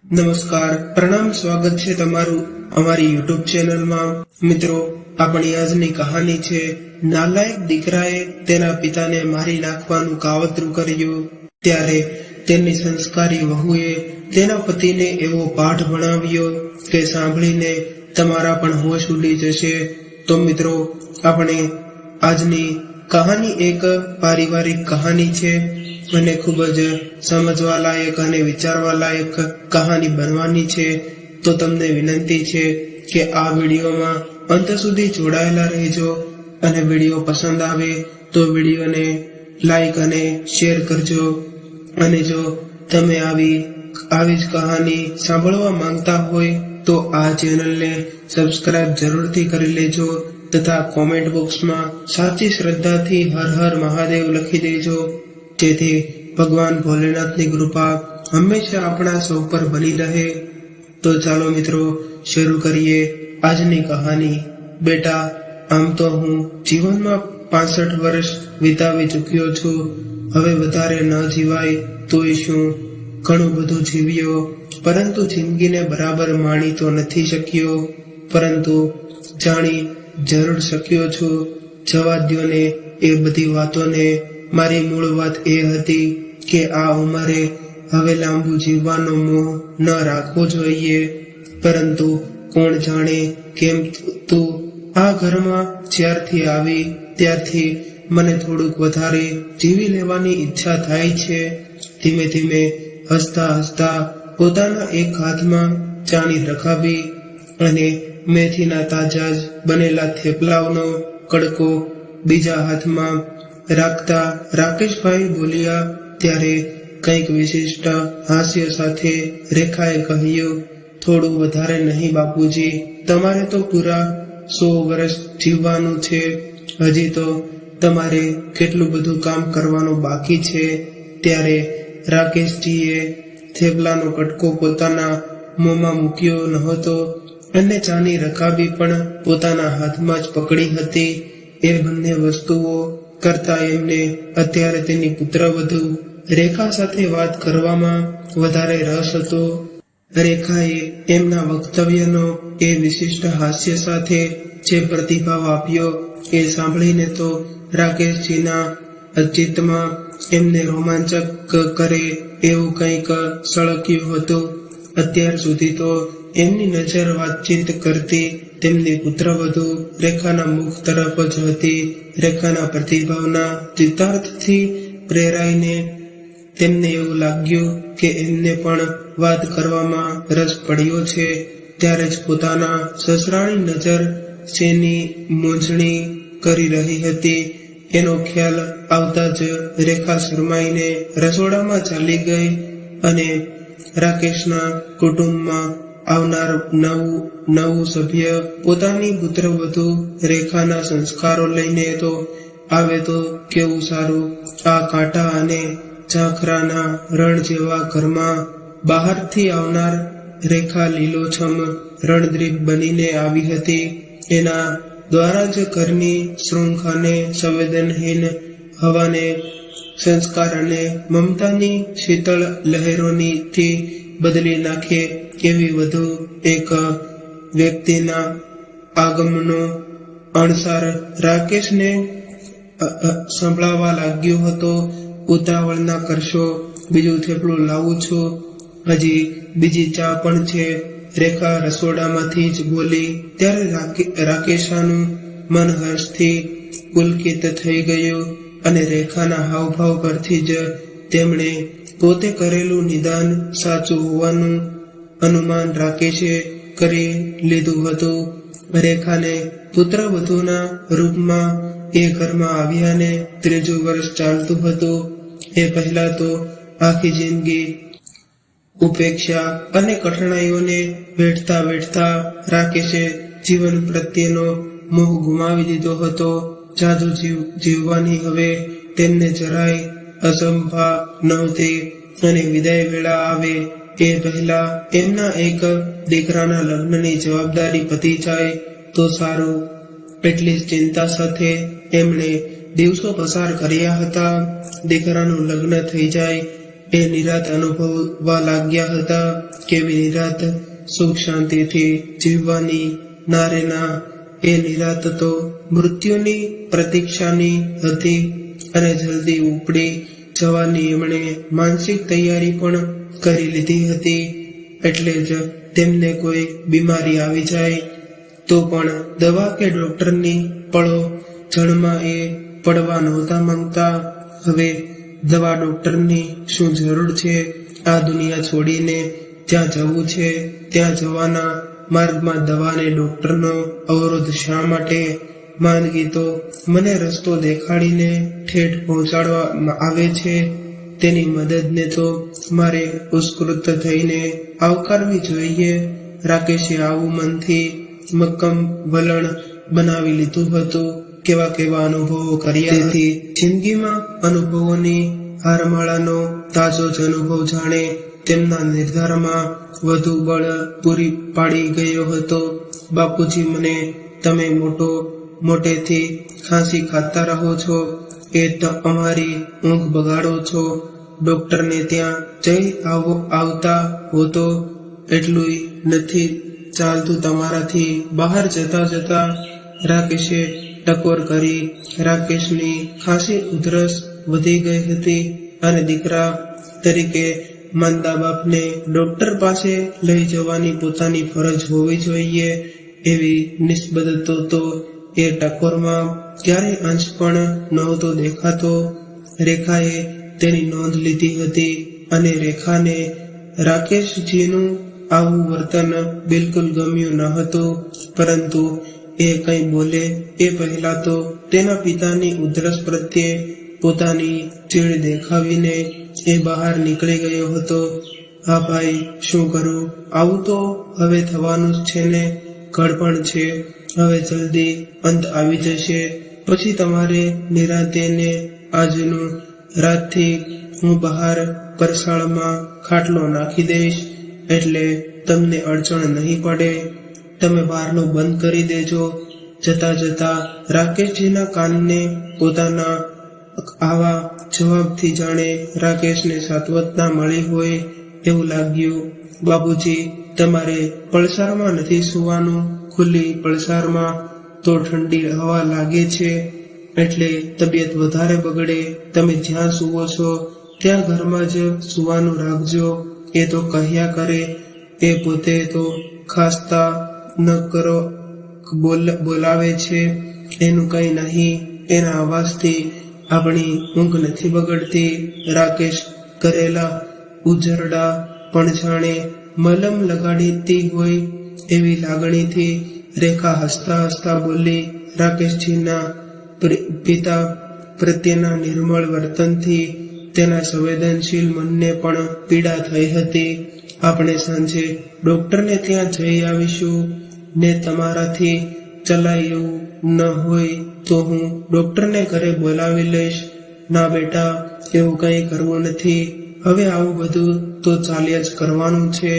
નમસ્કાર, પ્રણામ, સ્વાગત છે તમારું અમારી યુટ્યુબ ચેનલમાં। મિત્રો, આપણી આજની કહાની છે નાલાયક દીકરાએ તેના પિતાને મારી નાખવાનું કાવતરું કર્યું। ત્યારે તેની સંસ્કારી વહુએ તેના પતિને એવો પાઠ ભણાવ્યો કે સાંભળીને તમારા પણ હોશ ઉડી જશે। તો મિત્રો, આપણે આજની કહાની એક પારિવારિક કહાની છે અને ખૂબ જ સમજવા લાયક અને વિચારવા લાયક કહાની બનવાની છે। તો તમને વિનંતી છે કે આ વિડીયોમાં અંત સુધી જોડાયેલા રહેજો અને વિડીયો પસંદ આવે તો વિડીયોને લાઈક અને શેર કરજો। અને જો તમે આવી જ કહાની સાંભળવા માંગતા હોય તો આ ચેનલને સબસ્ક્રાઇબ જરૂરથી કરી લેજો તથા કોમેન્ટ બોક્સમાં સાચી શ્રદ્ધાથી હર હર મહાદેવ લખી દેજો, જેથી ભગવાન ભોલેનાથની કૃપા હંમેશા આપણા સૌ પર બની રહે। તો ચાલો મિત્રો, શરૂ કરીએ આજની કહાની। બેટા, આમ તો હું જીવનમાં 65 વર્ષ વિતાવી ચૂક્યો છું। હવે વધારે ન જીવાય તોય શું, ઘણું બધું જીવ્યો, પરંતુ જિંદગીને બરાબર માણી તો નથી શક્યો, પરંતુ જાણી જરૂર શક્યો છું। જવા દ્યો ને એ બધી વાતોને। મારી મૂળ વાત એ હતી કે આ ઉંમરે હવે લાંબુ જીવવાનો મોહ ન રાખવો જોઈએ, પરંતુ કોણ જાણે કેમ તું આ ઘરમાં જ્યારથી આવી ત્યારથી મને થોડુંક વધારે જીવી લેવાની ઈચ્છા થાય છે। ધીમે ધીમે હસતા હસતા પોતાના એક હાથમાં ચાણી રખાવી અને મેથીના તાજા જ બનેલા થેપલાઓનો કડકો બીજા હાથમાં રાખતા રાકેશભાઈ બોલ્યા। ત્યારે કંઈક વિશિષ્ટ હાસ્ય સાથે રેખાએ કહ્યું, થોડું વધારે નહીં બાપુજી, તમારે તો પૂરા 100 વર્ષ જીવવાનું છે। હજી તો તમારે કેટલું બધું કામ કરવાનું બાકી છે। ત્યારે રાકેશજીએ થેપલાનો કટકો પોતાના મોંમાં મૂક્યો નહોતો અને ચાની રકાબી પણ પોતાના હાથમાં જ પકડી હતી। એ બંને વસ્તુઓ કરતા એમને અત્યારે તેની પુત્રવધુ રેખા સાથે વાત કરવામાં વધારે રસ હતો। રેખાએ એમના વક્તવ્યનો એ વિશિષ્ટ હાસ્ય સાથે જે પ્રતિભાવ આપ્યો એ સાંભળીને તો રાકેશજીના અચિતમાં એમને રોમાંચક કરે એવું કંઈક સળગ્યું હતું। અત્યાર સુધી તો એમની નજર વાતચીત કરતી તેમની પુત્રવધુ રેખાના મુખ તરફ જ હતી। રેખાના પ્રતિભાવના ચિત્તાર્થથી પ્રેરાઈને તેમને એવું લાગ્યું કે એમને પણ વાત કરવામાં રસ પડ્યો છે। ત્યારે જ પોતાના સસરાની નજર શેની મૂંઝણી કરી રહી હતી એનો ખ્યાલ આવતા જ રેખા શરમાઈને રસોડામાં ચાલી ગઈ અને રાકેશના કુટુંબમાં આવનાર નવું સભ્ય પોતાની પુત્રવધુ રેખાના સંસ્કારો લઈને તો આવે તો કેવું સારું। આ કાંટા અને ઝાંખરાના રણ જેવા ઘરમાં બહારથી આવનાર રેખા લીલોછમ રણદ્રીપ બનીને આવી હતી। એના દ્વારા જ ઘરની શૃંખલાને સંવેદનહીન હવાને સંસ્કાર અને મમતાની શીતળ લહેરોથી બદલી નાખે એવી વધુ એક વ્યક્તિના આગમનનો અણસાર રાકેશને સંભળાવા લાગ્યો હતો। ઉતાવળ ના કરશો, બીજું થેપલું લાવું છું, હજી બીજી ચા પણ છે, રેખા રસોડામાંથી જ બોલી। ત્યારે રાકેશાનું મન હર્ષથી પુલકિત થઈ ગયું અને રેખાના હાવભાવ પરથી જ તેમણે પોતે કરેલું નિદાન સાચું હોવાનું અનુમાન રાકેશે કરી લીધું હતું। રેખાને પુત્રવધુના રૂપમાં એ ઘરમાં આવ્યાને 3જું વર્ષ ચાલતું હતું। એ પહેલા તો આખી જિંદગી ઉપેક્ષા અને કઠણાઈઓને વેઠતા રાકેશે જીવન પ્રત્યેનો મોહ ગુમાવી દીધો હતો। જાદુ જીવવાની હવે તેમને જરાય અસંભા નહોતી અને વિદાય વેળા આવે એ પહેલા એમના એક દીકરાના લગ્નની જવાબદારી પતી જાય તો સારું, એટલી જ ચિંતા સાથે એમણે દિવસો પસાર કર્યા હતા। દીકરાનું લગ્ન થઈ જાય એ નિરાત અનુભવવા લાગ્યા હતા. કેવી નિરાત, સુખ શાંતિથી જીવવાની. ના રે ના, એ નિરાત તો મૃત્યુની પ્રતીક્ષાની હતી અને જલ્દી ઉપડી જવાની એમણે માનસિક તૈયારી પણ કરી લીધી હતી. એટલે જ તેમને કોઈ બીમારી આવી જાય તો પણ દવા કે ડોક્ટરની પળો જળમાં એ પડવા નહોતા માંગતા. હવે દવા ડોક્ટરની શું જરૂર છે? આ દુનિયા છોડીને જ્યાં જવું છે ત્યાં જવાના માર્ગમાં દવાને ડોક્ટરનો અવરોધ શા માટે? માંદગી તો મને રસ્તો દેખાડીને ઠેઠ પહોંચાડવામાં આવે છે. તેની મદદને તો મારે ઉત્સ્કૃત થઈને આવકારવી જોઈએ. રાકેશે આવું મનથી મક્કમ વલણ બનાવી લીધું હતું. કેવા કેવા અનુભવો કર્યા. તેથી જિંદગીમાં અનુભવોની હારમાળાનો તાજો જ અનુભવ જાણે તેમના નિર્ધારમાં વધુ બળ પૂરી પાડી ગયો હતો. બાપુજી, મને તમે મોટેથી ખાંસી ખાતા રહો છો, એ અમારી ઊંઘ બગાડો છો. ડોક્ટરને ત્યાં જઈ આવતા હો તો એટલું નથી ચાલતું તમારાથી. બહાર જતા રાકેશે ટકોર કરી. રાકેશની ખાંસી ઉધરસ વધી ગઈ હતી અને દીકરા તરીકે માંદા બાપને ડોક્ટર પાસે લઈ જવાની પોતાની ફરજ હોવી જોઈએ એવી નિસ્બત તો એ ટકોરમાં ક્યારેય અંશ પણ નહોતો દેખાતો. રેખાએ તેની નોંધ લીધી હતી અને રેખાને રાકેશજીનું આવું વર્તન બિલકુલ ગમ્યું ન હતું. પરંતુ એ કંઈ બોલે એ પહેલા તો તેના પિતાની ઉધરસ પ્રત્યે પોતાની ચીડ દેખાવીને એ બહાર નીકળી ગયો હતો. હા ભાઈ, શું કરું? આવું તો હવે થવાનું જ છે ને. ઘડપણ છે, હવે જલ્દી અંત આવી જશે. પછી તમારે નિરાંતે આજનું રાતથી હું બહાર પરસાળમાં ખાટલો નાખી દઈશ, એટલે તમને અડચણ નહીં પડે. તમે બારનો બંધ કરી દેજો. જતા રાકેશજીના કાનને પોતાના આવા જવાબથી જાણે રાકેશને સાત્વતતા મળી હોય એવું લાગ્યું. બાપુજી, તમારે પળસારમાં નથી સુવાનું. ખુલ્લી પળસારમાં તો ઠંડી હવા લાગે છે એટલે તબિયત વધારે બગડે. તમે જ્યાં સુવો છો ત્યાં ઘરમાં જ સુવાનું રાખજો. એ તો કહ્યા કરે. એ પોતે તો ખાસ્તા ન કરો બોલાવે છે. એનું કંઈ નહીં. એના અવાજથી આપણી ઊંઘ નથી બગડતી. રાકેશ કરેલા ઉજરડા પણ જાણે મલમ લગાડીતી હોય એવી લાગણીથી રેખા હસતા બોલી. રાકેશજીના પિતા પ્રત્યેના નિર્મળ વર્તનથી તેના સંવેદનશીલ મનને પણ પીડા થઈ હતી. આપણે સાંજે ડોક્ટરને ત્યાં જઈ આવીશું ને તમારાથી ચલાય એવું ન હોય તો હું ડોક્ટરને ઘરે બોલાવી લઈશ. ના બેટા, એવું કંઈ કરવું નથી. હવે આવું બધું તો ચાલ્યા જ કરવાનું છે.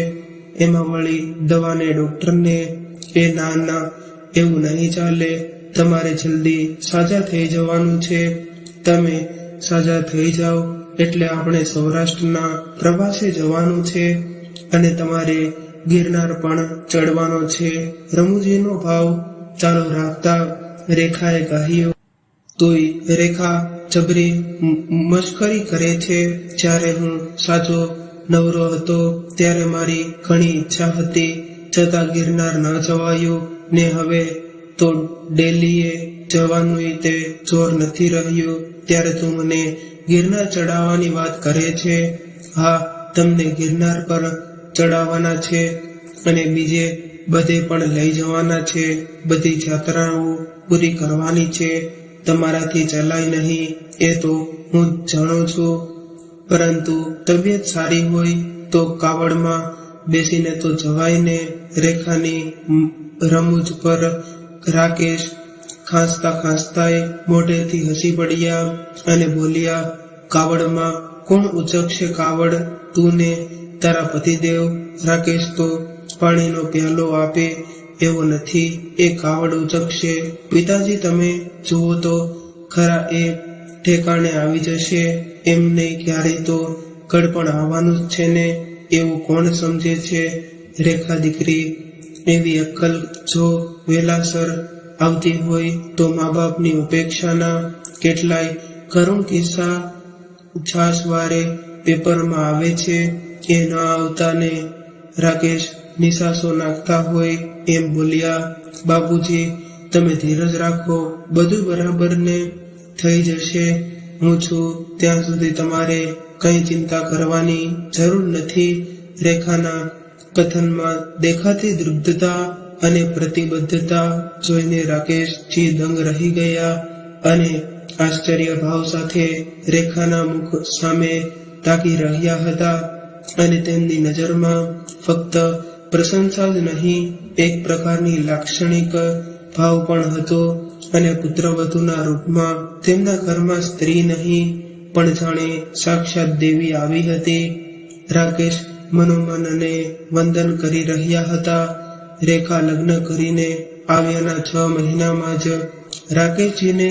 એમાં વળી દવાને ડોક્ટરને એ ના, એવું નહીં ચાલે. તમારે જલ્દી સાજા થઈ જવાનું છે. તમે સાજા થઈ જાઓ એટલે આપણે સૌરાષ્ટ્રના પ્રવાસે જવાનું છે અને તમારે ગિરનાર પણ ચડવાનો છે. રમુજીનો ભાવ ચાલુ રાખતા રેખાએ કહ્યું. તોય રેખા જબરી મશ્કરી કરે છે. જ્યારે હું સાચો નવરો હતો ત્યારે મારી ઘણી ઈચ્છા હતી, છતાં ગિરનાર ન જવાયું ને હવે તો ડેલીએ જવાનું તે જોર નથી રહ્યું. ત્યારે તું મને ગિરનાર ચડાવવાની વાત કરે છે. હા, તમને ગિરનાર પર ચડાવવાના છે અને બીજે બધે પણ લઈ જવાના છે. બધી યાત્રાઓ પૂરી કરવાની છે. તમારાથી ચલાય નહીં એ તો હું જાણું છું, પરંતુ તબિયત સારી હોય તો કાવડમાં બેસીને તો જવાય ને. રેખાની રમૂજ પર રાકેશ ખાંસતા મોઢેથી હસી પડ્યા અને બોલ્યા, કાવડમાં કોણ ઉચકશે કાવડ? તું ને તારા પતિદેવ. રાકેશ તો પાણીનો પ્યાલો આપે એવો નથી, એ કાવડ ઉચકશે. પિતાજી, તમે જુઓ તો ખરા, એ ઠેકાણે આવી જશે. એમને ક્યારેય તો ઘડપણ આવવાનું જ છે ને એવું કોણ સમજે છે? રેખા દીકરી, એવી અક્કલ જો વેલાસર આવતી હોય તો મા બાપની ઉપેક્ષાના કેટલાય કરુણ કિસ્સા છાશવારે પેપરમાં આવે છે. એ ન આવતા ને રાકેશ નિશાસો નાખતા હોય એમ બોલ્યા, બાપુજી તમે ધીરજ રાખો, બધું બરાબર ને થઈ જશે. હું છું ત્યાં સુધી તમારે કઈ ચિંતા કરવાની જરૂર નથી. રેખાના કથનમાં દેખાતી દૃઢતા અને પ્રતિબદ્ધતા જોઈને રાકેશજી દંગ રહી ગયા અને આશ્ચર્ય ભાવ સાથે રેખાના મુખ સામે તાકી રહ્યા હતા અને તેમની નજરમાં ફક્ત પ્રશંસા જ નહીં, એક પ્રકારની લાક્ષણિક ભાવ પણ હતો અને પુત્રવધુના રૂપમાં તેમના ઘરમાં સ્ત્રી નહીં પણ જાણે સાક્ષાત દેવી આવી હતી. રાકેશ મનોમનને વંદન કરી રહ્યા હતા. રેખા લગ્ન કરીને આવ્યાના 6 મહિનામાં જ રાકેશજીને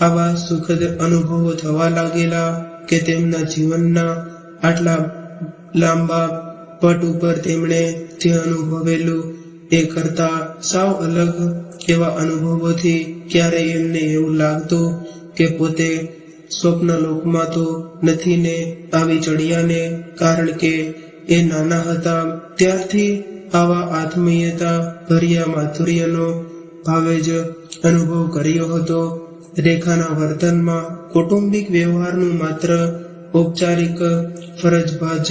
આવા સુખદ અનુભવો થવા લાગેલા કે તેમના જીવનના આટલા લાંબા પટ ઉપર તેમણે જે અનુભવેલું એ કરતા સાવ અલગ એવા અનુભવોથી ક્યારેય એમને એવું લાગતું કે પોતે સ્વપ્નલોકમાં તો નથી ને આવી ચડ્યા ને, કારણ કે એ નાના હતા ત્યારથી આવા આત્મીયતા ભર્યા માધુર્યનો ભાવે જ અનુભવ કર્યો હતો. રેખાના વર્તનમાં કૌટુંબિક વ્યવહારનું માત્ર ઔપચારિક ફરજબાજ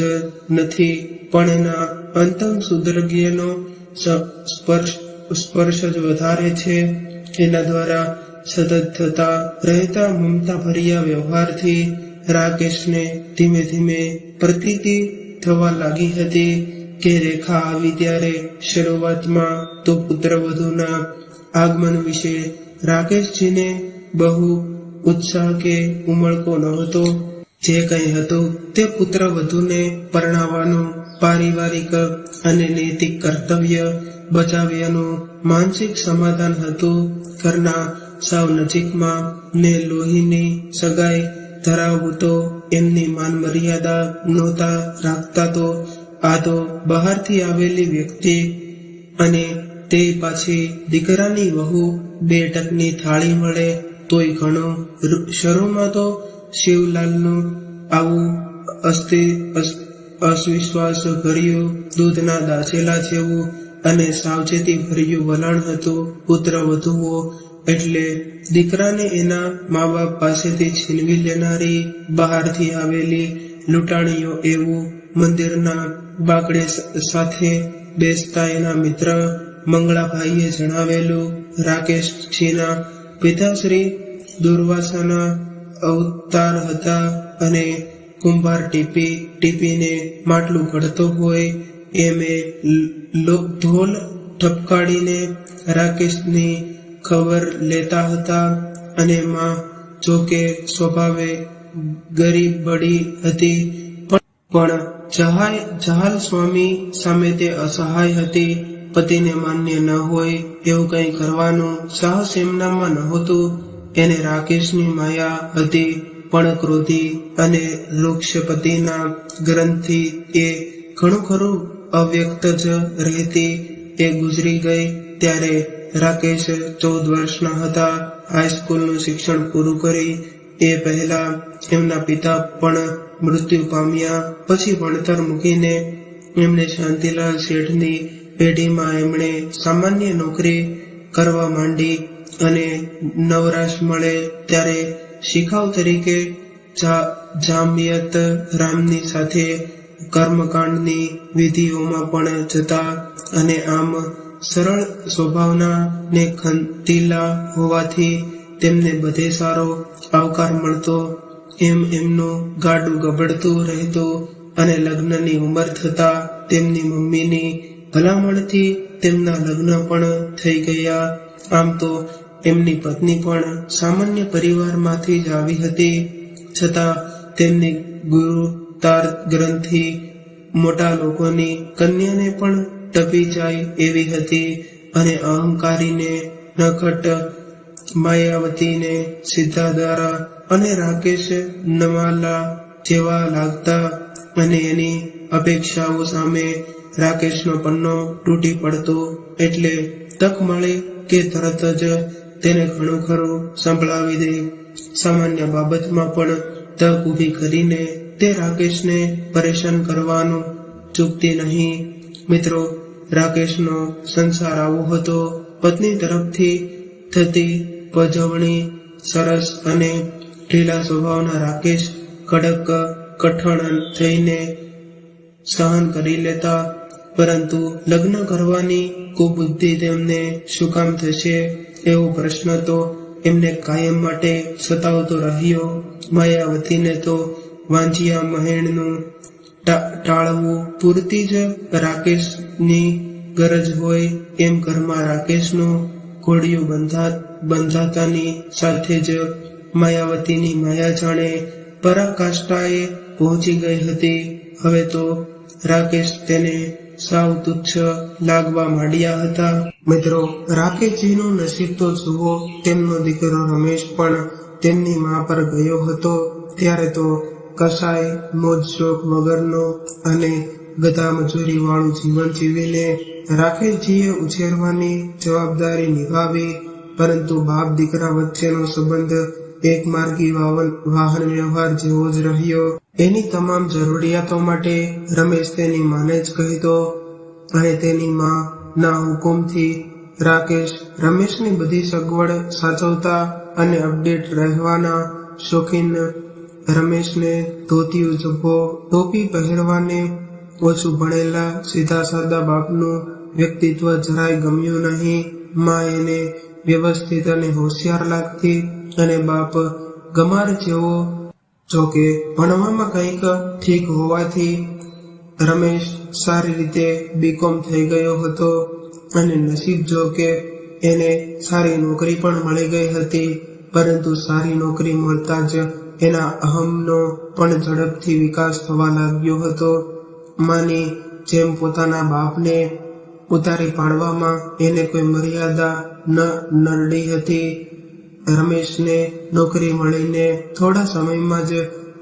નથી પણ એના અંતમ સુદૃઢનો સ્પર્શ જ વધારે છે. એના દ્વારા સતત થતા રહેતા મમતા ભર્યા વ્યવહારથી રાકેશને ધીમે ધીમે પ્રતીતિ થવા લાગી હતી કે રેખા આવી ત્યારે શરૂઆતમાં તો પુત્રવધુના આગમન વિશે રાકેશજીને બહુ ઉત્સાહ કે ઉમળકો નહોતો. જે કંઈ હતું તે પુત્રવધુને પરણાવવાનું પારિવારિક અને નૈતિક કર્તવ્ય બજાવ્યાનું માનસિક સમાધાન હતું. ઘરના સાવ નજીકમાં ને લોહીની સગાઈ ધરાવવું તો એમની માન મર્યાદા નહોતા રાખતા. તો આ તો બહારથી આવેલી વ્યક્તિ અને તે પાછી દીકરાની વહુ, 2 ટકની થાળી મળે તોય ઘણું. શરૂમાં તો શિવલાલનું આવું અવિશ્વાસ ભર્યું, દૂધના દાઝેલા જેવું અને સાવચેતી ભર્યું વલણ હતું. પુત્રવધુઓ એટલે દીકરાને એના મા બાપ પાસેથી છીનવી લેનારી બહારથી આવેલી લૂંટાણીઓ એવું મંદિરના બાકડે સાથે બેસતા એના મિત્ર મંગળાભાઈએ જણાવેલું. રાકેશજીના પિતાશ્રી દુર્વાસાના અવતાર હતા અને કુંભાર ટીપીને માટલું ઘડતો હોય એમ એ ધોલ ઠપકાડીને રાકેશની ખબર લેતા હતા. અને માં જોકે સ્વભાવે ગરીબ બડી હતી પણ જહાલ સ્વામી સામે તે અસહાય હતી. પતિને માન્ય ન હોય એવું કંઈ કરવાનું સાહસ એમનામાં નહોતું. એને રાકેશની માયા હતી પણ ક્રોધી અને વૃક્ષપતિના ગ્રંથિ એ ઘણું ખરું અવ્યક્ત જ રહેતી. એ ગુજરી ગઈ ત્યારે રાકેશ 14 વર્ષના હતા. હાઈસ્કૂલનું શિક્ષણ પૂરું કરી એ પહેલા એમના પિતા પણ મૃત્યુ પામ્યા. પછી ભણતર મૂકીને એમને શાંતિલાલ શેઠની પેઢીમાં એમણે સામાન્ય નોકરી કરવા માંડી અને નવરાશ મળે ત્યારે શિખાઉ તરીકે જામિયત રામની સાથે કર્મકાંડની વિધિઓમાં પણ જતા અને આમ સરળ સ્વભાવના ને ખંતીલા હોવાથી તેમને બધે સારો આવકાર મળતો. એમ એમનું ગાડું ગબડતું રહેતું અને લગ્નની ઉંમર થતા તેમની મમ્મીની ભલામણથી તેમના લગ્ન પણ થઈ ગયા. આમ તો એમની પત્ની પણ સામાન્ય પરિવારમાંથી જ આવી હતી, છતાં તેમની ગુરુતાર ગ્રંથિ મોટા લોકોની કન્યાને પણ ટપી જાય એવી હતી અને અહંકારીને નખટ માયાવતીને સિદ્ધાધારા અને રાકેશ નમાલા જેવા લાગતા. અને એની અપેક્ષાઓ સામે રાકેશનો પન્નો તૂટી પડતો. એટલે તક મળે કે તરત જ તેને ઘણું ખરું સંભળાવી દે. સામાન્ય બાબતમાં પણ તક ઊભી કરીને તે રાકેશને પરેશાન કરવાનું ચૂકતી નહીં. મિત્રો, રાકેશનો સંસાર આવો હતો. પત્ની તરફથી થતી પજવણી સરસ અને ઢીલા સ્વભાવના રાકેશ કડક કઠણ થઈને સહન કરી લેતા. પરંતુ લગ્ન કરવાની કુબુદ્ધિ તેમને શું કામ થશે એવો પ્રશ્ન તો એમને કાયમ માટે સતાવતો રહ્યો. માયાવતીને તો વાંજિયા મહેણનું ટાળવું પૂરતી જ રાકેશની ગરજ હોય એમ ઘરમાં રાકેશનું ઘોડિયું બંધાતાની સાથે જ માયાવતીની માયા જાણે પરાકાષ્ઠાએ પહોંચી ગઈ હતી. હવે તો રાકેશ તેને સાવ તુચ્છ લાગવા માંડ્યા હતા. મિત્રો, રાકેશજીનું નસીબ તો જુઓ. તેમનો દીકરો રમેશ પણ તેમની મા પર ગયો હતો. ત્યારે તો કસાય મોજ શોખ વગરનો અને ગધા મજૂરી વાળું જીવન જીવીને રાકેશજીએ ઉછેરવાની જવાબદારી નિભાવી. પરંતુ બાપ દીકરા વચ્ચેનો સંબંધ એક માર્ગી વાહન વ્યવહાર જેવો જ રહ્યો. એની તમામ જરૂરિયાતો માટે રમેશ તેની માને જ કહેતો અને તેની માં ના હુકુમથી રાકેશ રમેશની બધી સગવડ સાચવતા અને અપડેટ રહેવાના શોખીન રમેશને ધોતિયું જબ્બો ટોપી પહેરવાને ઓછું ભણેલા સીધા સાદા બાપનું વ્યક્તિત્વ જરાય ગમ્યું નહીં. માં એને વ્યવસ્થિત અને હોશિયાર લાગતી અને બાપ ગમાર જેવો. જોકે ભણવામાં કંઈક ઠીક હોવાથી રમેશ સારી રીતે બીકોમ થઈ ગયો હતો અને નસીબ જો કે એને સારી નોકરી પણ મળી ગઈ હતી. પરંતુ સારી નોકરી મળતા જ એના અહમનો પણ ઝડપથી વિકાસ થવા લાગ્યો હતો. માની જેમ પોતાના બાપને ઉતારી પાડવામાં એને કોઈ મર્યાદા ન નડી હતી. રમેશને નોકરી મળીને થોડા સમયમાં જ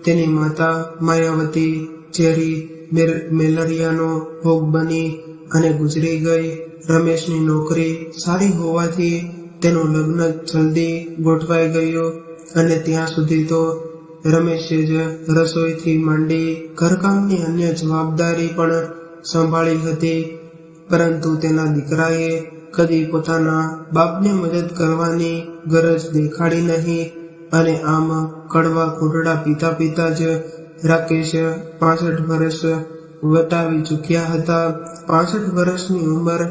તેની માતા માયાવતી ઝેરી મેલેરિયાનો ભોગ બની અને ગુજરી ગઈ. રમેશની નોકરી સારી હોવાથી તેનું લગ્ન જલ્દી ગોઠવાઈ ગયું અને ત્યાં સુધી તો રમેશે જ રસોઈથી માંડી ઘરકામની અન્ય જવાબદારી પણ સંભાળી હતી. પરંતુ તેના દીકરાએ કદી પોતાના બાપને મદદ કરવાની ગરજ દેખાડી નહીં અને આમ કડવા ઘૂંટડા પીતા પીતા જ રાકેશ 65 વર્ષ વટાવી ચૂક્યા હતા. 65 વર્ષની ઉંમર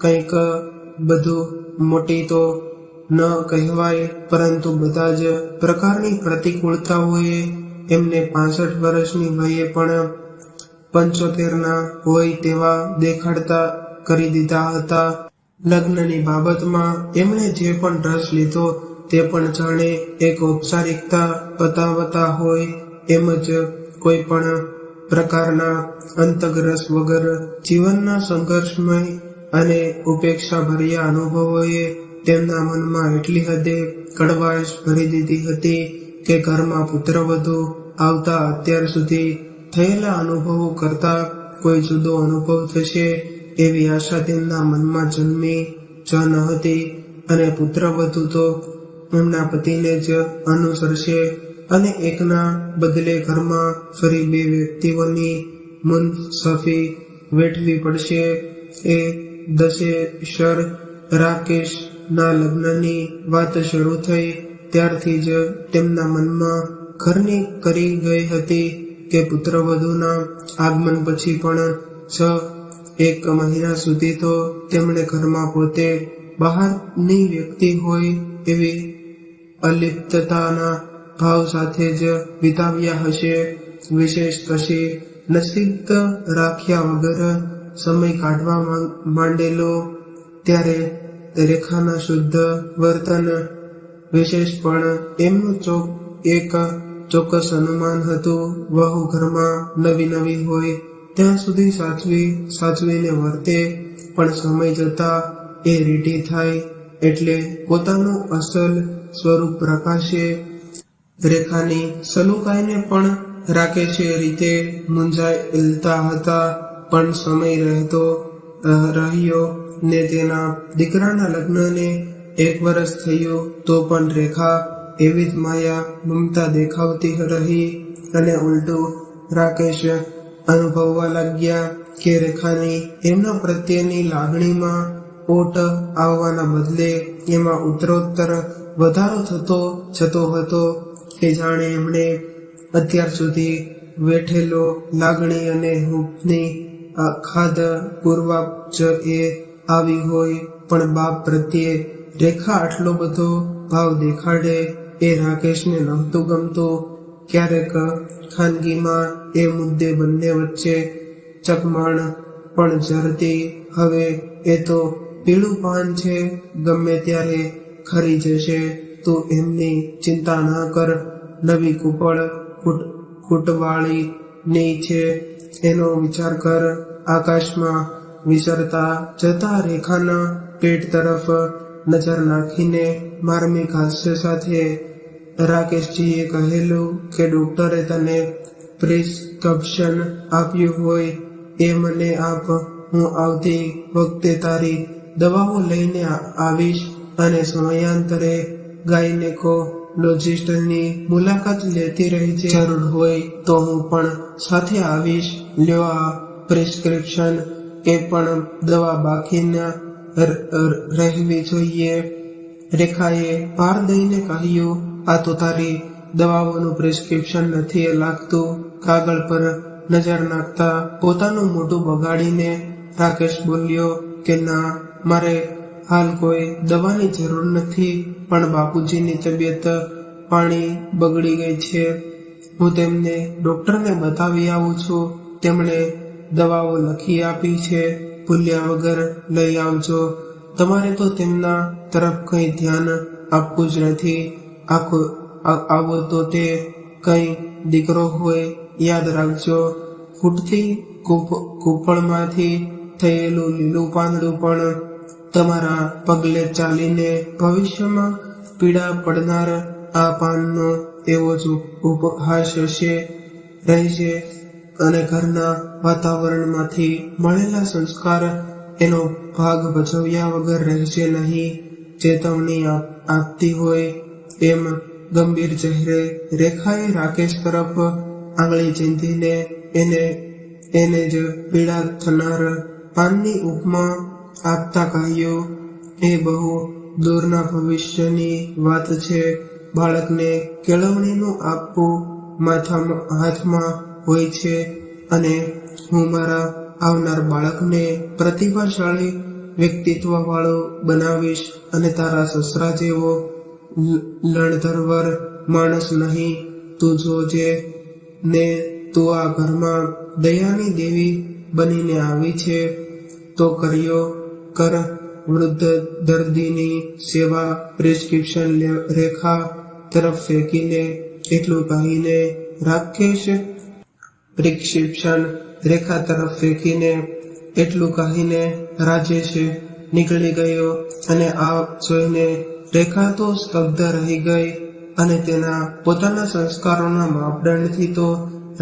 કંઈક બધું મોટી તો ન કહેવાય, પરંતુ બધા જ પ્રકારની પ્રતિકૂળતાઓએ એમને 65 વર્ષની વયે પણ 75ના હોય તેવા દેખાડતા કરી દીધા હતા. લગ્નની બાબતમાં એમણે જે પણ રસ લીધો તે પણ જાણે એક ઔપચારિકતા પતાવતા હોય એમ જ કોઈ પણ પ્રકારના અંતરરસ વગર જીવનના સંઘર્ષમય અને ઉપેક્ષા ભર્યા અનુભવોએ તેમના મનમાં એટલી હદે કડવાશ ભરી દીધી હતી કે ઘરમાં પુત્રવધુ આવતા અત્યાર સુધી થયેલા અનુભવો કરતા કોઈ જુદો અનુભવ થશે એવી આશા તેમના મનમાં જન્મી જ ન હતી. અને પુત્રવધુ તો એમના પતિને જ અનુસરશે અને એકના બદલે ઘરમાં ફરી 2 વ્યક્તિઓની મુનસફી વેઠવી પડશે. એ દશેશર રાકેશના લગ્નની વાત શરૂ થઈ ત્યારથી જ તેમના મનમાં ઘરની કરી ગઈ હતી કે પુત્રવધુના આગમન પછી પણ 1 મહિના સુધી તો તેમણે ઘરમાં પોતે બહારની વ્યક્તિ હોય એવી અલિપ્તતાના ભાવ સાથે જ વિતાવ્યા હશે. વિશેષ કશી નસીબ રાખ્યા વગર સમય કાઢવા માંડેલો ત્યારે રેખાના શુદ્ધ વર્તન વિશેષ પણ એમનું એક ચોક્કસ અનુમાન હતું. વહુ ઘરમાં નવી હોય ત્યાં સુધી સાચવીને વર્તે, પણ સમય જતા એ રીઢી થાય એટલે પોતાનું અસલ સ્વરૂપ પ્રકાશે. રેખાની સલુકાઈને પણ રાકેશે રીતે મૂંઝાયેલતા હતા, પણ સમય રહેતો રહ્યો ને તેના દીકરાના લગ્નને 1 વર્ષ થયું તો પણ રેખા એવી જ માયા મમતા દેખાવતી રહી અને ઉલટું રાકેશ અનુભવવા લાગ્યા કે રેખાની એમના પ્રત્યેની લાગણીમાં ઓટ આવવાના બદલે એમાં ઉત્તરોત્તર વધારો થતો જતો હતો કે જાણે એમણે અત્યાર સુધી વેઠેલો લાગણી અને હૂંફની ખાદ પૂરવા જ એ આવી હોય. પણ બાપ પ્રત્યે રેખા આટલો બધો ભાવ દેખાડે એ રાકેશને નહોતું ગમતું. ક્યારેક ખાનગીમાં એ મુદ્દે બંને વચ્ચે ચકમણ પણ જરતી. હવે એ તો પીળું પાન છે, ગમે ત્યારે ખરી જશે, તું એમની ચિંતા ના કર. નવી કૂપળ કૂટવાળી ની છે એનો વિચાર કર. આકાશમાં વિચરતા જતા રેખાના પેટ તરફ નજર નાખીને માર્મિક હાસ્ય સાથે રાકેશજીએ કહેલું કે ડોક્ટરે તને પ્રિસ્ક્રિપ્શન આપ્યું હોય એ મને આપ, હું આવતી વખતે તારી દવાઓ લઈને આવીશ અને સમયાંતરે ગાયનેકોલોજિસ્ટની મુલાકાત લેતી રહેજે. જરૂર હોય તો હું પણ સાથે આવીશ. લ્યો આ પ્રિસ્ક્રિપ્શન. એ પણ દવા બાકી ન રહેવી જોઈએ. રેખાએ પાર દઈને કહ્યું, આ તો તારી દવાઓનું પ્રિસ્ક્રિપ્શન નથી લાગતું. કાગળ પર નજર નાખતા પોતાનું મોઢું બગાડીને રાકેશ બોલ્યો કે ના, મારે હાલ કોઈ દવાની જરૂર નથી, પણ બાપુજીની તબિયત પાણી બગડી ગઈ છે. હું તેમને ડોક્ટરને બતાવી આવું છું. તેમણે દવાઓ લખી આપી છે, ભૂલ્યા વગર લઈ આવજો. તમારે તો તેમના તરફ કંઈ ધ્યાન આપવું જ નથી. આવો તો તે કઈ દીકરો હોય, યાદ રાખજો. ફૂટતી કૂપળમાંથી થયેલું લીલું પાંદડું પણ તમારા પગલે ચાલીને ભવિષ્યમાં પીડા પડનાર આ પાનનો એવો જ ઉપહાસ હશે રહેશે, અને ઘરના વાતાવરણમાંથી મળેલા સંસ્કાર એનો ભાગ ભજવ્યા વગર રહેશે નહીં. ચેતવણી આપતી હોય એમ ગંભીર ચહેરે રેખાએ રાકેશ તરફ આંગળી ચીંધીને એને જ પીડા થનાર પાનની ઉપમા આપતા કહ્યું, એ બહુ દૂરના ભવિષ્યની વાત છે. બાળકને કેળવણીનું આપવું હાથમાં હોય છે, અને હું મારા આવનાર બાળકને પ્રતિભાશાળી વ્યક્તિત્વ વાળો બનાવીશ, અને તારા સસરા જેવો લણધરવર માણસ નહીં. તું જોજે ને, તું આ ઘરમાં દયાની દેવી બનીને આવી છે તો કર્યો કર. વૃદ્ધ દર્દીની સેવા પ્રિસ્ક્રિપ્શન રેખા તરફ ફેંકીને એટલું કહીને રાકેશ પ્રિસ્ક્રિપ્શન રેખા તરફ ફેંકીને એટલું કહીને રાજેશ નીકળી ગયો. અને આ જોઈને રેખા તો સ્તબ્ધ રહી ગઈ, અને તેના પોતાના સંસ્કારોના માપદંડથી તો